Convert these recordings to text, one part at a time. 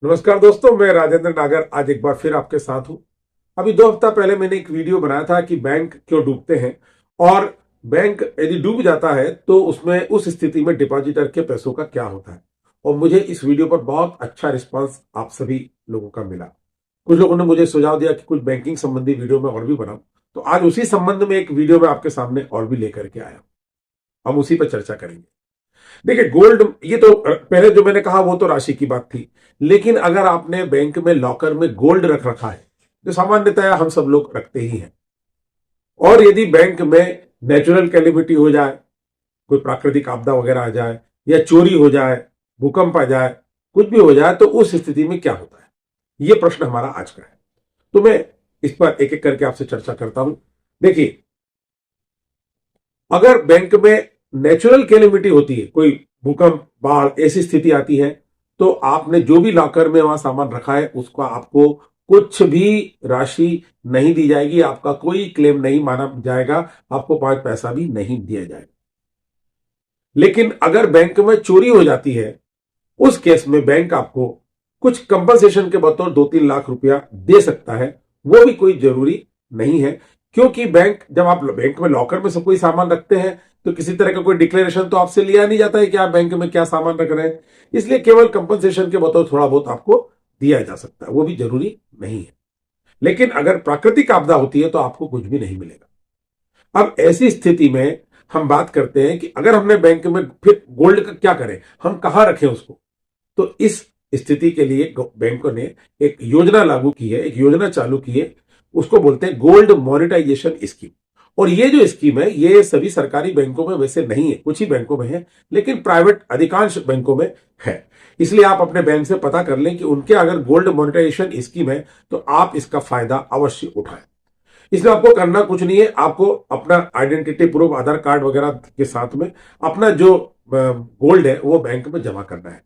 नमस्कार दोस्तों, मैं राजेंद्र नागर आज एक बार फिर आपके साथ हूं। अभी 2 हफ्ता पहले मैंने एक वीडियो बनाया था कि बैंक क्यों डूबते हैं और बैंक यदि डूब जाता है तो उसमें उस स्थिति में डिपॉजिटर के पैसों का क्या होता है। और मुझे इस वीडियो पर बहुत अच्छा रिस्पांस आप सभी लोगों का मिला। कुछ लोगों ने मुझे सुझाव दिया कि कुछ बैंकिंग संबंधी वीडियो में और भी बनाऊं, तो आज उसी संबंध में एक वीडियो में आपके सामने और भी लेकर के आया। हम उसी पर चर्चा करेंगे। देखिए, गोल्ड, ये तो पहले जो मैंने कहा वो तो राशि की बात थी। लेकिन अगर आपने बैंक में लॉकर में गोल्ड रख रखा है, जो सामान्यतया हम सब लोग रखते ही हैं, और यदि बैंक में नेचुरल कैलिमिटी हो जाए, कोई प्राकृतिक आपदा वगैरह आ जाए या चोरी हो जाए, भूकंप आ जाए, कुछ भी हो जाए, तो उस स्थिति में क्या होता है, ये प्रश्न हमारा आज का है। तो मैं इस पर एक एक करके आपसे चर्चा करता हूं। देखिए, अगर बैंक में नेचुरल कैलेमिटी होती है, कोई भूकंप, बाढ़, ऐसी स्थिति आती है, तो आपने जो भी लॉकर में वहां सामान रखा है उसका आपको कुछ भी राशि नहीं दी जाएगी, आपका कोई क्लेम नहीं माना जाएगा, आपको 5 पैसा भी नहीं दिया जाएगा। लेकिन अगर बैंक में चोरी हो जाती है, उस केस में बैंक आपको कुछ कंपनसेशन के बतौर 2-3 लाख रुपया दे सकता है। वो भी कोई जरूरी नहीं है, क्योंकि बैंक, जब आप बैंक में लॉकर में सब कोई सामान रखते हैं तो किसी तरह का कोई डिक्लेरेशन तो आपसे लिया नहीं जाता है कि आप बैंक में क्या सामान रख रहे हैं। इसलिए केवल कंपनसेशन के बतौर थोड़ा बहुत आपको दिया जा सकता है, वो भी जरूरी नहीं है। लेकिन अगर प्राकृतिक आपदा होती है तो आपको कुछ भी नहीं मिलेगा। अब ऐसी स्थिति में हम बात करते हैं कि अगर हमने बैंक में, फिर गोल्ड का क्या करें, हम कहां रखें उसको। तो इस स्थिति के लिए बैंकों ने एक योजना लागू की है, एक योजना चालू की है, उसको बोलते हैं गोल्ड मॉनिटाइजेशन स्कीम। और ये जो स्कीम है, ये सभी सरकारी बैंकों में वैसे नहीं है, कुछ ही बैंकों में है, लेकिन प्राइवेट अधिकांश बैंकों में है। इसलिए आप अपने बैंक से पता कर लें कि उनके अगर गोल्ड मॉनिटाइजेशन स्कीम है तो आप इसका फायदा अवश्य उठाएं। इसमें आपको करना कुछ नहीं है, आपको अपना आइडेंटिटी प्रूफ, आधार कार्ड वगैरह के साथ में अपना जो गोल्ड है वो बैंक में जमा करना है।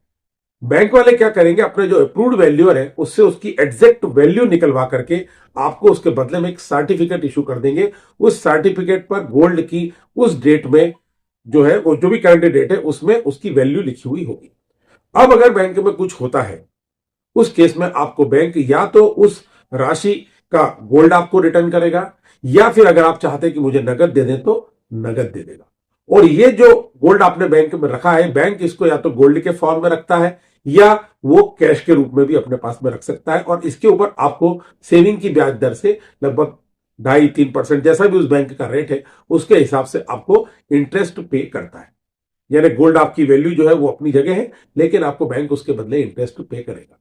बैंक वाले क्या करेंगे, अपने जो अप्रूव्ड वैल्यूअर है उससे उसकी एग्जैक्ट वैल्यू निकलवा करके आपको उसके बदले में एक सर्टिफिकेट इशू कर देंगे। उस सर्टिफिकेट पर गोल्ड की उस डेट में जो है, वो जो भी करंट डेट है उसमें उसकी वैल्यू लिखी हुई होगी। अब अगर बैंक में कुछ होता है, उस केस में आपको बैंक या तो उस राशि का गोल्ड आपको रिटर्न करेगा, या फिर अगर आप चाहते हैं कि मुझे नगद दे दें तो नगद दे देगा। और ये जो गोल्ड आपने बैंक में रखा है, बैंक इसको या तो गोल्ड के फॉर्म में रखता है या वो कैश के रूप में भी अपने पास में रख सकता है, और इसके ऊपर आपको सेविंग की ब्याज दर से लगभग 2.5-3% जैसा भी उस बैंक का रेट है उसके हिसाब से आपको इंटरेस्ट पे करता है। यानी गोल्ड आपकी वैल्यू जो है वो अपनी जगह है, लेकिन आपको बैंक उसके बदले इंटरेस्ट पे करेगा।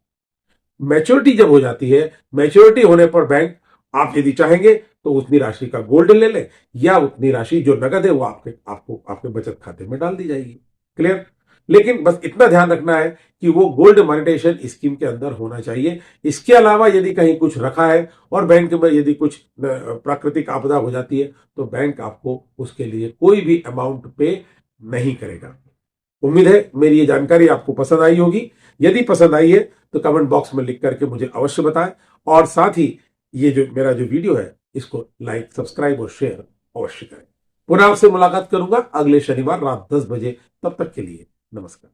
मैच्योरिटी जब हो जाती है, मैच्योरिटी होने पर बैंक, आप यदि चाहेंगे तो उतनी राशि का गोल्ड ले लें, या उतनी राशि जो नगद है वो आपके बचत खाते में डाल दी जाएगी। क्लियर? लेकिन बस इतना ध्यान रखना है कि वो गोल्ड मॉनिटाइजेशन स्कीम के अंदर होना चाहिए। इसके अलावा यदि कहीं कुछ रखा है और बैंक में यदि कुछ प्राकृतिक आपदा हो जाती है तो बैंक आपको उसके लिए कोई भी अमाउंट पे नहीं करेगा। उम्मीद है मेरी ये जानकारी आपको पसंद आई होगी। यदि पसंद आई है तो कमेंट बॉक्स में लिख करके मुझे अवश्य बताएं, और साथ ही ये जो मेरा जो वीडियो है इसको लाइक, सब्सक्राइब और शेयर अवश्य करें। पुनः आपसे मुलाकात करूंगा अगले शनिवार रात 10 बजे। तब तक के लिए नमस्कार।